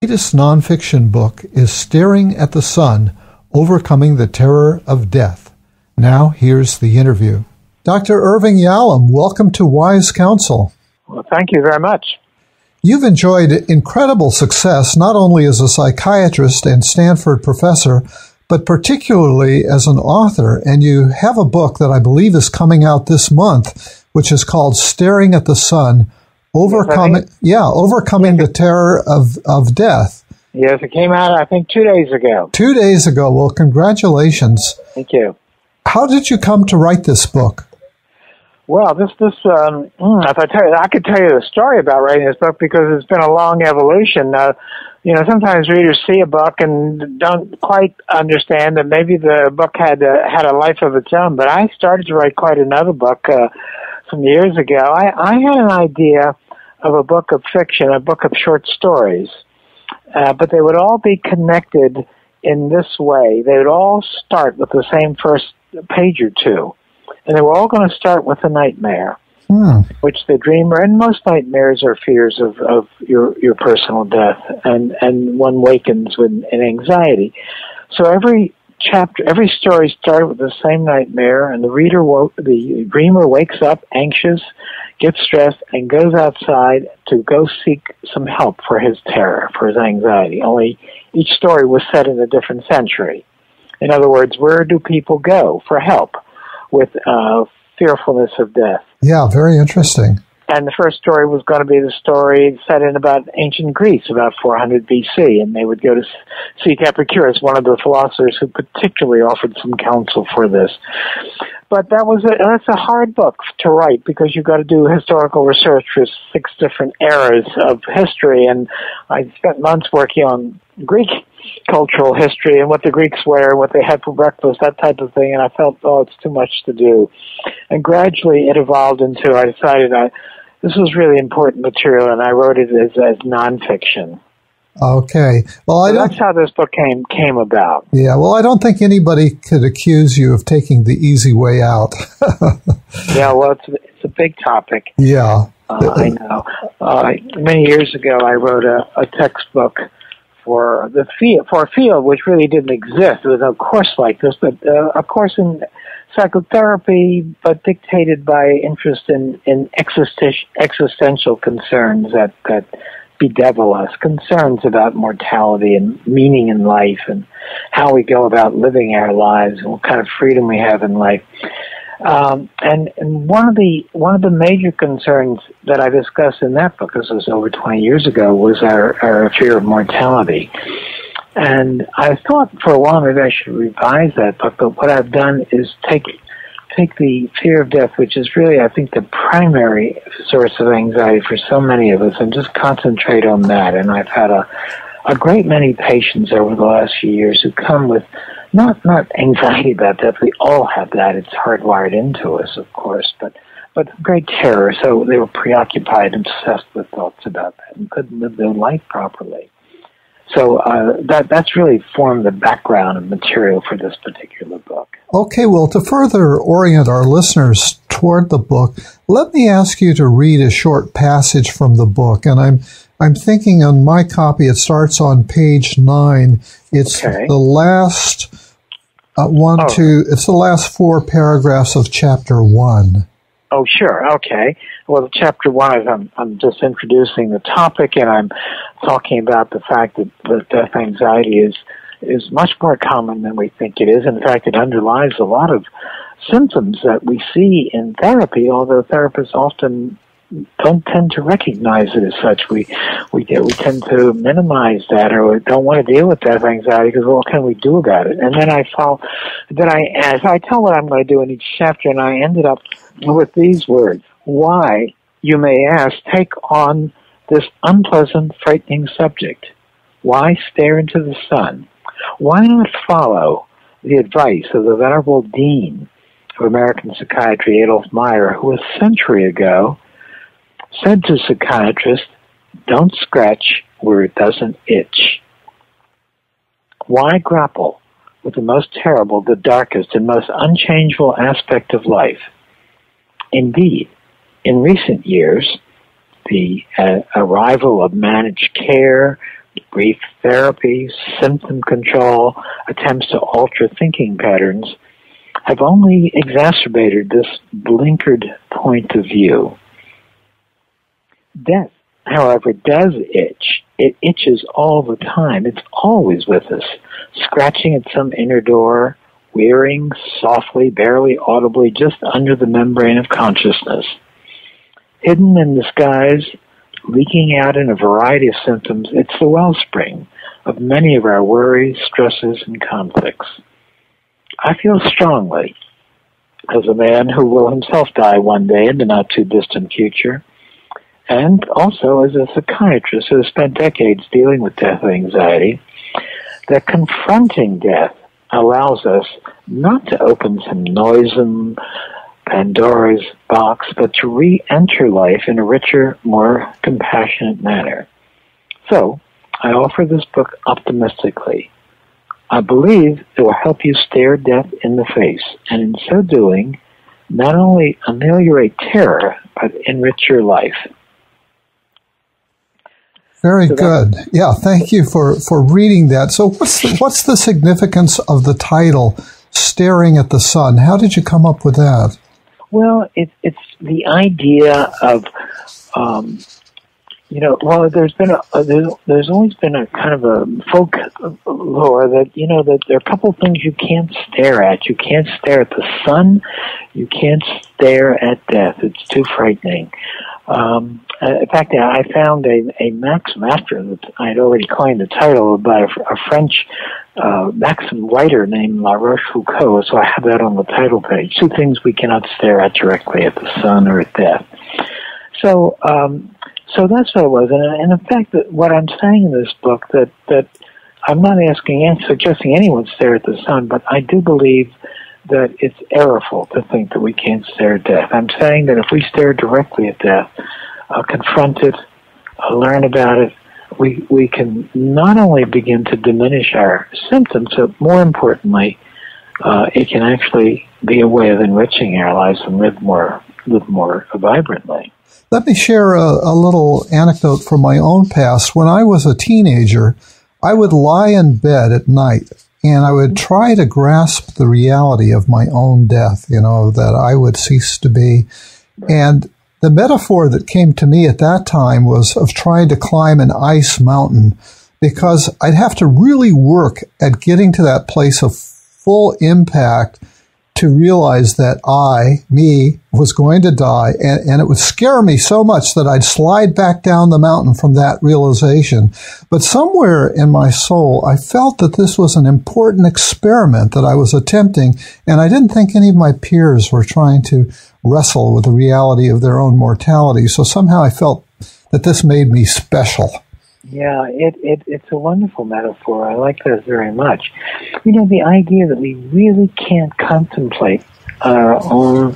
Latest nonfiction book is Staring at the Sun, Overcoming the Terror of Death. Now, here's the interview. Dr. Irvin Yalom, welcome to Wise Counsel. Well, thank you very much. You've enjoyed incredible success not only as a psychiatrist and Stanford professor, but particularly as an author, and you have a book that I believe is coming out this month, which is called Staring at the Sun, Overcoming the Terror of Death. Yes, it came out, I think, 2 days ago. 2 days ago. Well, congratulations. Thank you. How did you come to write this book? Well, if I could tell you the story about writing this book, because it's been a long evolution. Sometimes readers see a book and don't quite understand that maybe the book had a life of its own. But I started to write quite another book some years ago. I had an idea of a book of fiction, a book of short stories, but they would all be connected in this way. They would all start with the same first page or two, and they were all going to start with a nightmare, which the dreamer, and most nightmares are fears of your personal death, and one wakens with an anxiety. So every story started with the same nightmare, and the dreamer wakes up anxious, gets stressed, and goes outside to go seek some help for his terror, for his anxiety. Only each story was set in a different century. In other words, where do people go for help with fearfulness of death? Yeah, very interesting. And the first story was going to be the story set in about ancient Greece, about 400 BC, and they would go to seek Epicurus, one of the philosophers who particularly offered some counsel for this. But that's a hard book to write, because you've got to do historical research for 6 different eras of history, and I spent months working on Greek cultural history and what the Greeks wear, what they had for breakfast, that type of thing, and I felt, it's too much to do. And gradually it evolved into, I decided this was really important material, and I wrote it as nonfiction. Okay. Well, that's how this book came about. Yeah, well, I don't think anybody could accuse you of taking the easy way out. Yeah, well, it's a big topic. Yeah. I know. Many years ago, I wrote a textbook for a field which really didn't exist. There was no course like this, but a course in psychotherapy, but dictated by interest in existential concerns that bedevil us, concerns about mortality and meaning in life, and how we go about living our lives, and what kind of freedom we have in life. And one of the major concerns that I discussed in that book, this was over 20 years ago, was our fear of mortality. And I thought for a while maybe I should revise that book, but what I've done is take the fear of death, which is really, I think, the primary source of anxiety for so many of us, and just concentrate on that. And I've had a great many patients over the last few years who come with not anxiety about death. We all have that. It's hardwired into us, of course, but great terror. So they were preoccupied and obsessed with thoughts about that and couldn't live their life properly. So that's really formed the background of material for this particular book. Okay, well, to further orient our listeners toward the book, let me ask you to read a short passage from the book. And I'm thinking on my copy, it starts on page 9. It's the last it's the last 4 paragraphs of chapter 1. Oh, sure. Okay. Well, chapter 1 is I'm just introducing the topic, and I'm talking about the fact that death anxiety is much more common than we think it is. In fact, it underlies a lot of symptoms that we see in therapy, although therapists often don't tend to recognize it as such. We tend to minimize that, or don't want to deal with death anxiety because, well, what can we do about it? And then as I tell what I'm going to do in each chapter, and I ended up with these words: why, you may ask, take on this unpleasant, frightening subject? Why stare into the sun? Why not follow the advice of the venerable dean of American psychiatry, Adolf Meyer, who a century ago said to psychiatrists, don't scratch where it doesn't itch? Why grapple with the most terrible, the darkest, and most unchangeable aspect of life? Indeed, in recent years, the arrival of managed care, brief therapy, symptom control, attempts to alter thinking patterns have only exacerbated this blinkered point of view. Death, however, does itch. It itches all the time. It's always with us, scratching at some inner door, whirring softly, barely audibly, just under the membrane of consciousness. Hidden in disguise, leaking out in a variety of symptoms, it's the wellspring of many of our worries, stresses, and conflicts. I feel strongly, as a man who will himself die one day in the not-too-distant future, and also as a psychiatrist who has spent decades dealing with death anxiety, that confronting death allows us not to open some noisome Pandora's box, but to re-enter life in a richer, more compassionate manner. So, I offer this book optimistically. I believe it will help you stare death in the face, and in so doing, not only ameliorate terror, but enrich your life. Very good. Yeah, thank you for reading that. So what's the significance of the title, Staring at the Sun? How did you come up with that? Well, it's the idea of, there's always been a kind of a folklore that, that there are a couple of things you can't stare at. You can't stare at the sun. You can't stare at death. It's too frightening. In fact, I found a maxim after that I had already coined the title by a French maxim writer named La Rochefoucauld, so I have that on the title page. Two things we cannot stare at directly, at the sun or at death. So that's what it was. And in fact, what I'm saying in this book, that I'm not suggesting anyone stare at the sun, but I do believe that it's errorful to think that we can't stare at death. I'm saying that if we stare directly at death, confront it, learn about it, we can not only begin to diminish our symptoms, but more importantly, it can actually be a way of enriching our lives and live more vibrantly. Let me share a little anecdote from my own past. When I was a teenager, I would lie in bed at night and I would try to grasp the reality of my own death, that I would cease to be. And the metaphor that came to me at that time was of trying to climb an ice mountain, because I'd have to really work at getting to that place of full impact to realize that me, was going to die, and it would scare me so much that I'd slide back down the mountain from that realization. But somewhere in my soul, I felt that this was an important experiment that I was attempting, and I didn't think any of my peers were trying to wrestle with the reality of their own mortality. So somehow I felt that this made me special. Yeah, it's a wonderful metaphor. I like that very much. The idea that we really can't contemplate our own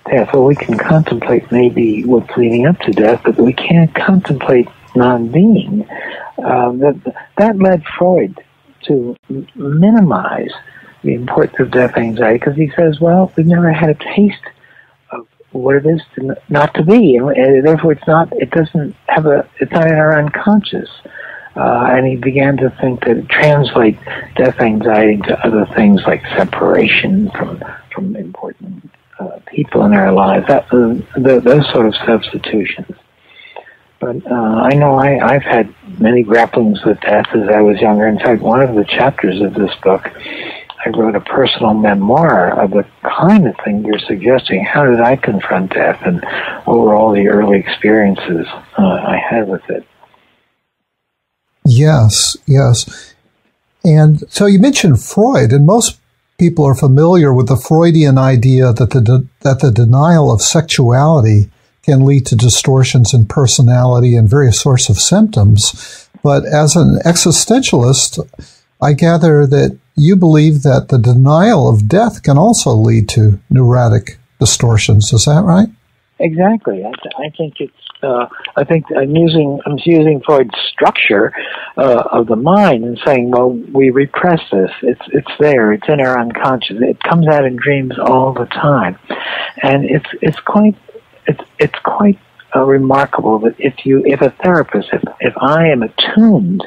death. Well, we can contemplate maybe what's leading up to death, but we can't contemplate non-being. That led Freud to minimize the importance of death anxiety, because he says, well, we've never had a taste of what it is not to be, and therefore it's not in our unconscious. And he began to think that it translates death anxiety into other things like separation from important people in our lives, those sort of substitutions. But I know I've had many grapplings with death as I was younger. In fact, one of the chapters of this book, I wrote a personal memoir of the kind of thing you're suggesting. How did I confront death, and what were all the early experiences I had with it? Yes. And so you mentioned Freud, and most people are familiar with the Freudian idea that the denial of sexuality can lead to distortions in personality and various sorts of symptoms. But as an existentialist, I gather that you believe that the denial of death can also lead to neurotic distortions. Is that right? Exactly. I think it's. I think I'm using Freud's structure of the mind and saying, well, we repress this. It's there. It's in our unconscious. It comes out in dreams all the time, and it's quite remarkable that if a therapist, if I am attuned